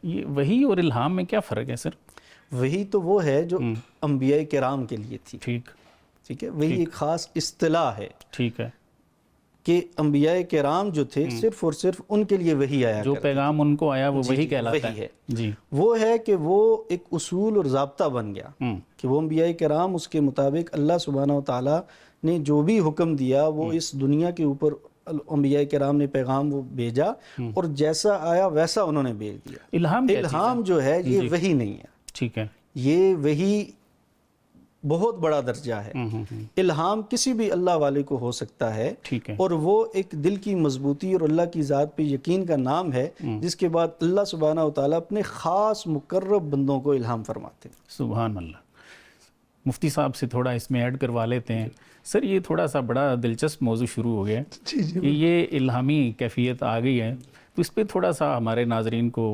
یہ وحی اور الہام میں کیا فرق ہے سر؟ وحی تو وہ ہے جو انبیاء کرام کے لیے تھی، ٹھیک ہے، وہی ایک خاص اصطلاح ہے، ٹھیک ہے، کہ انبیاء کرام جو تھے صرف اور صرف ان کے لیے وحی آیا جو پیغام ان کو آیا وہ وہی کہلاتا ہے جی، وہ ہے کہ وہ ایک اصول اور ضابطہ بن گیا کہ وہ انبیاء کرام اس کے مطابق اللہ سبحانہ و تعالیٰ نے جو بھی حکم دیا وہ اس دنیا کے اوپر انبیاء کرام نے پیغام وہ بھیجا اور جیسا آیا ویسا انہوں نے بھیج دیا۔ الہام جو ہے یہ وحی نہیں ہے، ٹھیک ہے، یہ وحی بہت بڑا درجہ ہے۔ الہام کسی بھی اللہ والے کو ہو سکتا ہے، اور وہ ایک دل کی مضبوطی اور اللہ کی ذات پہ یقین کا نام ہے، جس کے بعد اللہ سبحانہ و تعالیٰ اپنے خاص مقرب بندوں کو الہام فرماتے ہیں۔ سبحان اللہ۔ مفتی صاحب سے تھوڑا اس میں ایڈ کروا لیتے ہیں سر، یہ تھوڑا سا بڑا دلچسپ موضوع شروع ہو گیا ہے کہ یہ الہامی کیفیت آ گئی ہے، تو اس پہ تھوڑا سا ہمارے ناظرین کو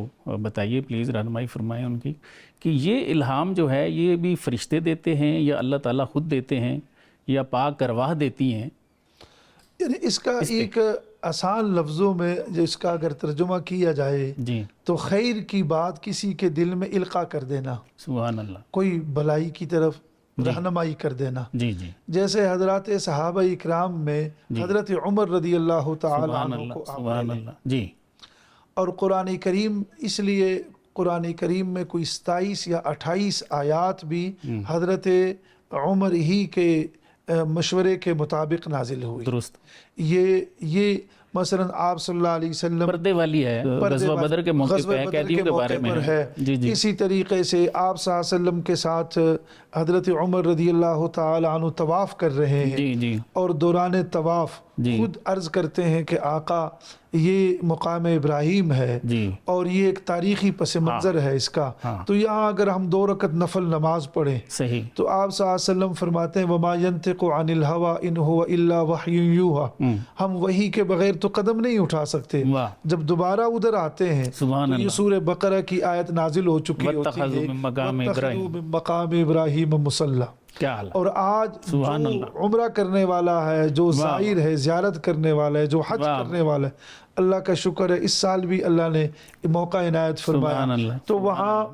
بتائیے پلیز، رہنمائی فرمائیں ان کی، کہ یہ الہام جو ہے یہ بھی فرشتے دیتے ہیں یا اللہ تعالیٰ خود دیتے ہیں یا پاک ارواح دیتی ہیں؟ یعنی اس کا ایک آسان لفظوں میں جو اس کا اگر ترجمہ کیا جائے جی تو خیر کی بات کسی کے دل میں القاء کر دینا، سبحان اللہ، کوئی بلائی کی طرف رہنمائی کر دینا۔ جی جی، جیسے حضرات صحابہ اکرام میں حضرت عمر رضی اللہ تعالی عنہ کو سبحان اللہ جی، اور قرآن کریم، اس لیے قرآن کریم میں کوئی 27 یا 28 آیات بھی حضرت عمر ہی کے مشورے کے مطابق نازل ہوئی۔ درست، یہ مثلا آپ صلی اللہ علیہ وسلم پردے والی ہے، غزوہ بدر کے موقع پہ ہے، قیدیوں کے بارے میں ہے جی جی، اسی طریقے سے آپ صلی اللہ علیہ وسلم کے ساتھ حضرت عمر رضی اللہ تعالی عنہ طواف کر رہے ہیں جی جی، اور دوران طواف خود عرض کرتے ہیں کہ آقا یہ مقام ابراہیم ہے اور یہ ایک تاریخی پس منظر ہے اس کا، تو یہاں اگر ہم 2 رکعت نفل نماز پڑھیں صحیح، تو آپ صلی اللہ علیہ وسلم فرماتے ہیں وما ينطق عن الهوى ان هو الا وحی یوحى، ہم وحی کے بغیر تو قدم نہیں اٹھا سکتے۔ جب دوبارہ ادھر آتے ہیں تو یہ سورہ بقرہ کی آیت نازل ہو چکی ہوتی ہے، وَاتَّخَذُوا مِن مقام ابراہیم مصلی۔ اور آج جو عمرہ کرنے والا ہے، جو زائر ہے، زیارت کرنے والا ہے، جو حج کرنے والا ہے، اللہ کا شکر ہے اس سال بھی اللہ نے موقع عنایت فرمایا، تو وہاں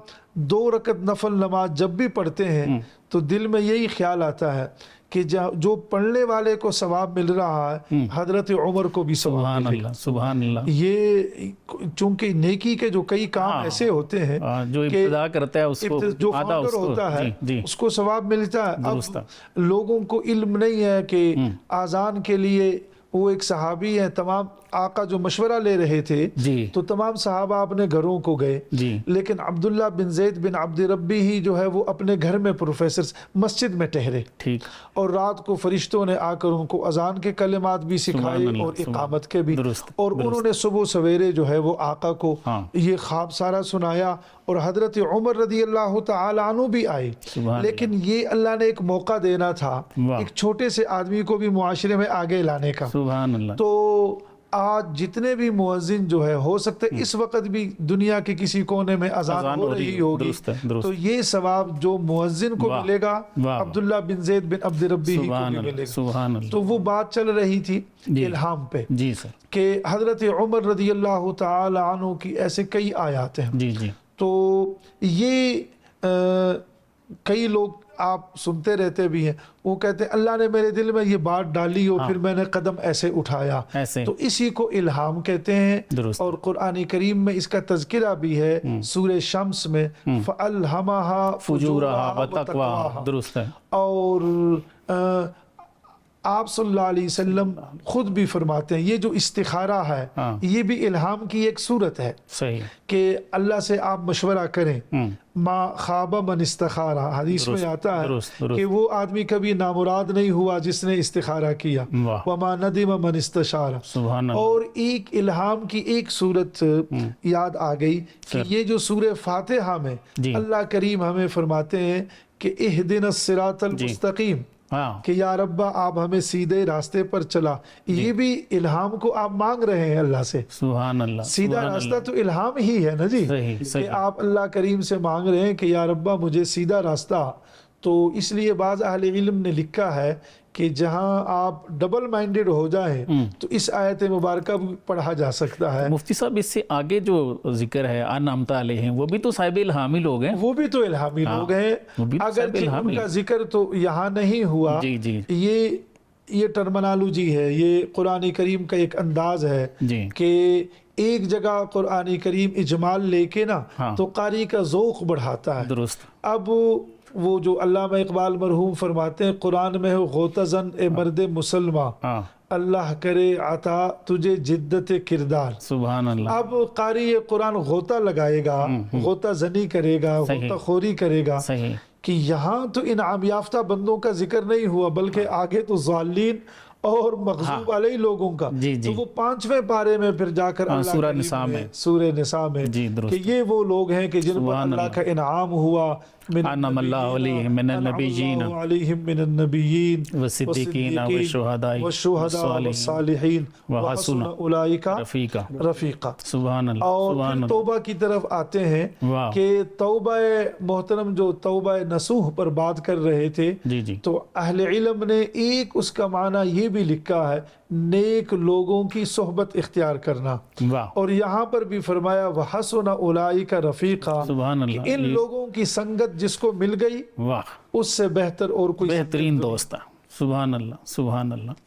2 رکعت نفل نماز جب بھی پڑھتے ہیں تو دل میں یہی خیال آتا ہے کہ جو پڑھنے والے کو ثواب مل رہا ہے حضرت عمر کو بھی ثواب ملے گا۔ سبحان اللہ، یہ چونکہ نیکی کے جو کئی کام ایسے ہوتے ہیں جو ابتدا کرتا ہے اس کو جو فاؤنڈر ہوتا ہے اس کو ثواب ملتا ہے۔ اب لوگوں کو علم نہیں ہے کہ آذان کے لیے وہ ایک صحابی ہیں، تمام آقا جو مشورہ لے رہے تھے تو تمام صحابہ اپنے گھروں کو گئے، لیکن عبداللہ بن زید بن عبد ربی ہی جو ہے وہ اپنے گھر میں پروفیسر مسجد میں ٹھہرے، اور رات کو فرشتوں نے آ کر ان کو اذان کے کلمات بھی سکھائے اور اقامت کے بھی، اور انہوں نے صبح سویرے جو ہے وہ آقا کو یہ خواب سارا سنایا، اور حضرت عمر رضی اللہ تعالی عنہ بھی آئے، لیکن یہ اللہ نے ایک موقع دینا تھا ایک چھوٹے سے آدمی کو بھی معاشرے میں آگے لانے کا۔ تو آج جتنے بھی مؤذن جو ہے ہو سکتے اس وقت بھی دنیا کے کسی کونے میں اذان ہو رہی ہوگی، تو یہ ثواب جو مؤذن کو ملے گا عبداللہ بن زید بن عبد ربی ہی کو بھی ملے گا۔ تو وہ بات چل رہی تھی الہام پہ کہ حضرت عمر رضی اللہ تعالی عنہ کی ایسے کئی آیات ہیں، تو یہ کئی لوگ آپ سنتے رہتے بھی ہیں، وہ کہتے ہیں اللہ نے میرے دل میں یہ بات ڈالی اور پھر میں نے قدم ایسے اٹھایا، تو اسی کو الہام کہتے ہیں۔ اور قرآن کریم میں اس کا تذکرہ بھی ہے سورہ شمس میں فَأَلْهَمَهَا فُجُورَهَا وَتَقْوَاهَا، درست ہے۔ اور آپ صلی اللہ علیہ وسلم خود بھی فرماتے ہیں یہ جو استخارہ ہے یہ بھی الہام کی ایک صورت ہے، کہ اللہ سے آپ مشورہ کریں، ما خواب من استخارہ، حدیث میں آتا ہے کہ وہ آدمی کبھی نامراد نہیں ہوا جس نے استخارہ کیا، وما ندم من استشارہ۔ اور ایک الہام کی ایک صورت یاد آ گئی کہ یہ جو سورہ فاتحہ میں اللہ کریم ہمیں فرماتے ہیں کہ اہدنا الصراط المستقیم، کہ یا ربا آپ ہمیں سیدھے راستے پر چلا، یہ بھی الہام کو آپ مانگ رہے ہیں اللہ سے۔ سبحان اللہ، سیدھا راستہ تو الہام ہی ہے نا جی، کہ آپ اللہ کریم سے مانگ رہے ہیں کہ یا ربا مجھے سیدھا راستہ تو اس لیے بعض اہل علم نے لکھا ہے کہ جہاں آپ ڈبل مائنڈڈ ہو جائیں تو اس آیت مبارکہ بھی پڑھا جا سکتا ہے. مفتی صاحب اس سے آگے جو ذکر ہے انعمت علیہم، وہ بھی تو صاحب الہامی لوگ ہیں. وہ بھی تو الہامی لوگ ہیں، اگرچہ ان کا ذکر تو یہاں نہیں ہوا. جی جی یہ ٹرمنالوجی ہے، یہ قرآن کریم کا ایک انداز ہے کہ ایک جگہ قرآن کریم اجمال لے کے نا تو قاری کا ذوق بڑھاتا ہے. درست. اب وہ جو علامہ اقبال مرحوم فرماتے ہیں قرآن میں ہو غوطہ زن اے مرد مسلمہ، اللہ کرے عطا تجھے جدت کردار. سبحان اللہ. اب قاری قرآن غوطہ لگائے گا، غوطہ زنی کرے گا، غوطہ خوری کرے گا کہ یہاں تو انعام یافتہ بندوں کا ذکر نہیں ہوا بلکہ آگے تو ضالین اور مغضوب علیہ لوگوں کا. تو وہ 5ویں پارے میں پھر جا کر سورہ نساء میں کہ یہ وہ لوگ ہیں کہ جن پر اللہ کا انعام ہوا. انعم اللہ علیہم من النبیین والصدیقین والشہداء والصالحین وحسن اولئک رفیقا. سبحان اللہ. اور پھر توبہ کی طرف آتے ہیں کہ توبہ محترم جو توبہ نصوح پر بات کر رہے تھے تو اہل علم نے ایک اس کا معنی یہ بھی لکھا ہے نیک لوگوں کی صحبت اختیار کرنا. اور یہاں پر بھی فرمایا وحسن اولئک رفیقا، ان لوگوں کی سنگت جس کو مل گئی اس سے بہتر اور کوئی بہترین دوست. سبحان اللہ. سبحان اللہ.